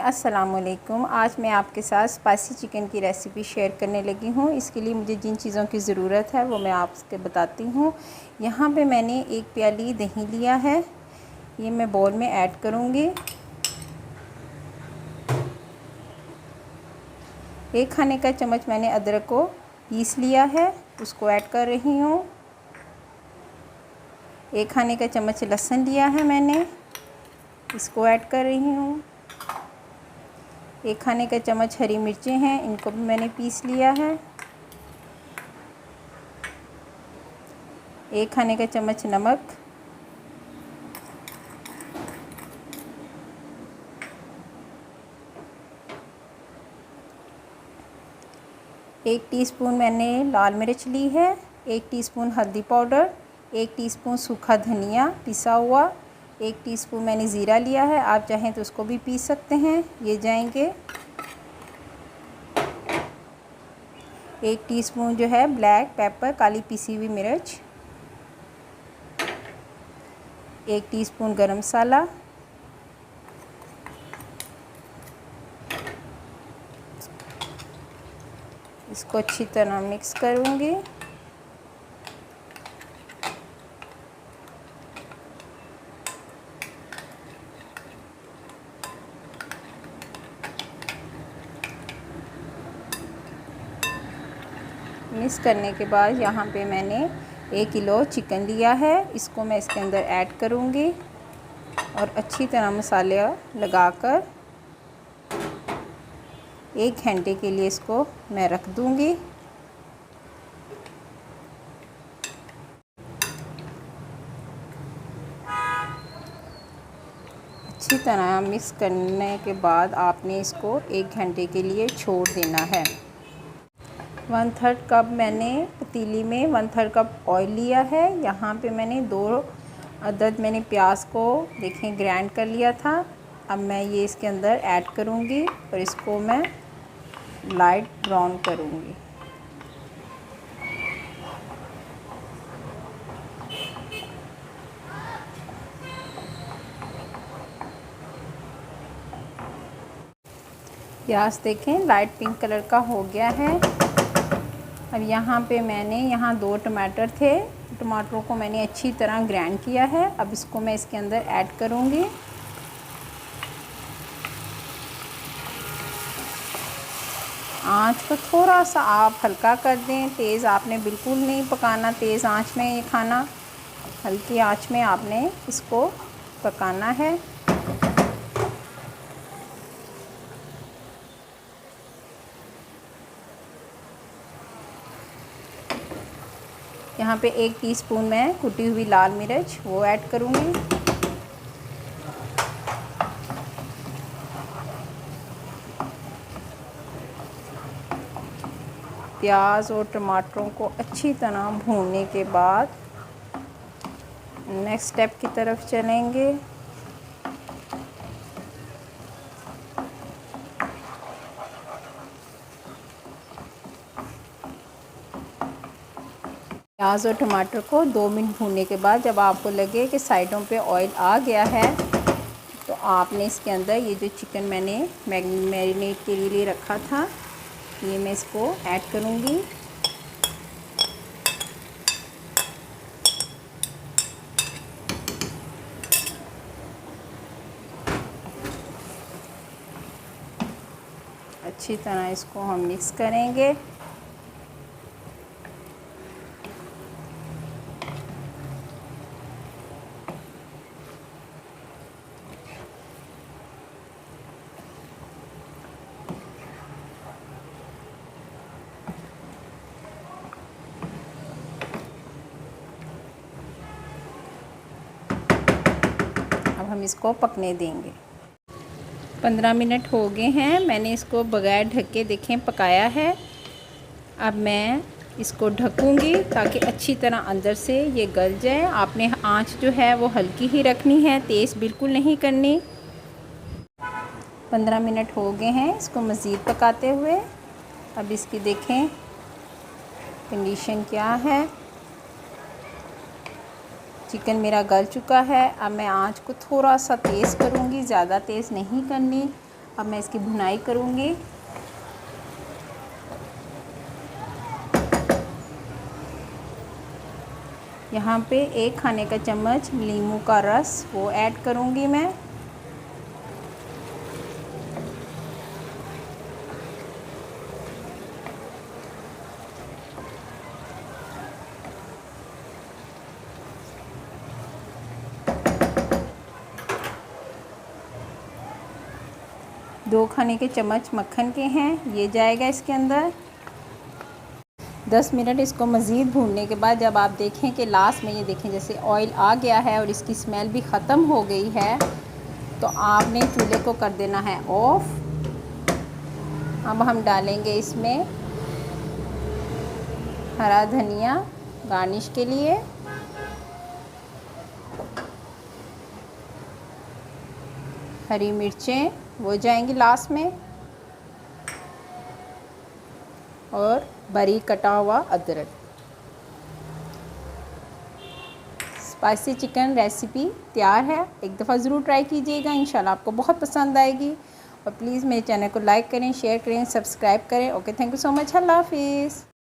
अस्सलामुअलैकुम। आज मैं आपके साथ स्पाइसी चिकन की रेसिपी शेयर करने लगी हूँ। इसके लिए मुझे जिन चीज़ों की ज़रूरत है वो मैं आपको बताती हूँ। यहाँ पे मैंने एक प्याली दही लिया है, ये मैं बाउल में ऐड करूँगी। 1 खाने का चम्मच मैंने अदरक को पीस लिया है, उसको ऐड कर रही हूँ। 1 खाने का चम्मच लहसुन लिया है मैंने, इसको ऐड कर रही हूँ। 1 खाने का चम्मच हरी मिर्चें हैं, इनको भी मैंने पीस लिया है। 1 खाने का चम्मच नमक, 1 टीस्पून मैंने लाल मिर्च ली है, 1 टीस्पून हल्दी पाउडर, 1 टीस्पून सूखा धनिया पिसा हुआ, 1 टीस्पून मैंने ज़ीरा लिया है, आप चाहें तो उसको भी पीस सकते हैं, ये जाएंगे। 1 टीस्पून जो है ब्लैक पेपर, काली पिसी हुई मिर्च, 1 टीस्पून गरम मसाला, इसको अच्छी तरह मिक्स करूँगी। मिक्स करने के बाद यहाँ पे मैंने 1 किलो चिकन लिया है, इसको मैं इसके अंदर ऐड करूँगी और अच्छी तरह मसाले लगाकर 1 घंटे के लिए इसको मैं रख दूँगी। अच्छी तरह मिक्स करने के बाद आपने इसको 1 घंटे के लिए छोड़ देना है। 1/3 कप मैंने पतीली में 1/3 कप ऑयल लिया है। यहाँ पे मैंने 2 अदद मैंने प्याज को देखें ग्राइंड कर लिया था। अब मैं ये इसके अंदर ऐड करूँगी और इसको मैं लाइट ब्राउन करूँगी। प्याज देखें लाइट पिंक कलर का हो गया है। अब यहाँ पे मैंने 2 टमाटर थे, टमाटरों को मैंने अच्छी तरह ग्राइंड किया है। अब इसको मैं इसके अंदर ऐड करूँगी। आँच को थोड़ा सा आप हल्का कर दें, तेज़ आपने बिल्कुल नहीं पकाना, तेज़ आँच में ये खाना, हल्की आँच में आपने इसको पकाना है। यहाँ पे 1 टीस्पून मैं कुटी हुई लाल मिर्च वो ऐड करूँगी। प्याज और टमाटरों को अच्छी तरह भूनने के बाद नेक्स्ट स्टेप की तरफ चलेंगे। प्याज और टमाटर को 2 मिनट भूनने के बाद जब आपको लगे कि साइडों पे ऑयल आ गया है तो आपने इसके अंदर ये जो चिकन मैंने मैरिनेट के लिए रखा था ये मैं इसको ऐड करूँगी। अच्छी तरह इसको हम मिक्स करेंगे। अब हम इसको पकने देंगे। 15 मिनट हो गए हैं, मैंने इसको बगैर ढक के देखें पकाया है। अब मैं इसको ढकूँगी ताकि अच्छी तरह अंदर से ये गल जाए। आपने आंच जो है वो हल्की ही रखनी है, तेज़ बिल्कुल नहीं करनी। 15 मिनट हो गए हैं इसको मज़ीद पकाते हुए। अब इसकी देखें कंडीशन क्या है। चिकन मेरा गल चुका है। अब मैं आंच को थोड़ा सा तेज़ करूँगी, ज़्यादा तेज़ नहीं करनी। अब मैं इसकी भुनाई करूँगी। यहाँ पे 1 खाने का चम्मच नींबू का रस वो ऐड करूँगी मैं। दो खाने के चम्मच मक्खन के हैं, ये जाएगा इसके अंदर। 10 मिनट इसको मज़ीद भूनने के बाद जब आप देखें कि लास्ट में ये देखें जैसे ऑयल आ गया है और इसकी स्मेल भी ख़त्म हो गई है, तो आपने चूल्हे को कर देना है ऑफ़। अब हम डालेंगे इसमें हरा धनिया गार्निश के लिए, हरी मिर्चें वो जाएंगी लास्ट में, और बारीक कटा हुआ अदरक। स्पाइसी चिकन रेसिपी तैयार है, एक दफ़ा ज़रूर ट्राई कीजिएगा, इंशाल्लाह आपको बहुत पसंद आएगी। और प्लीज़ मेरे चैनल को लाइक करें, शेयर करें, सब्सक्राइब करें। Okay, thank you so much, अल्लाह हाफिज़।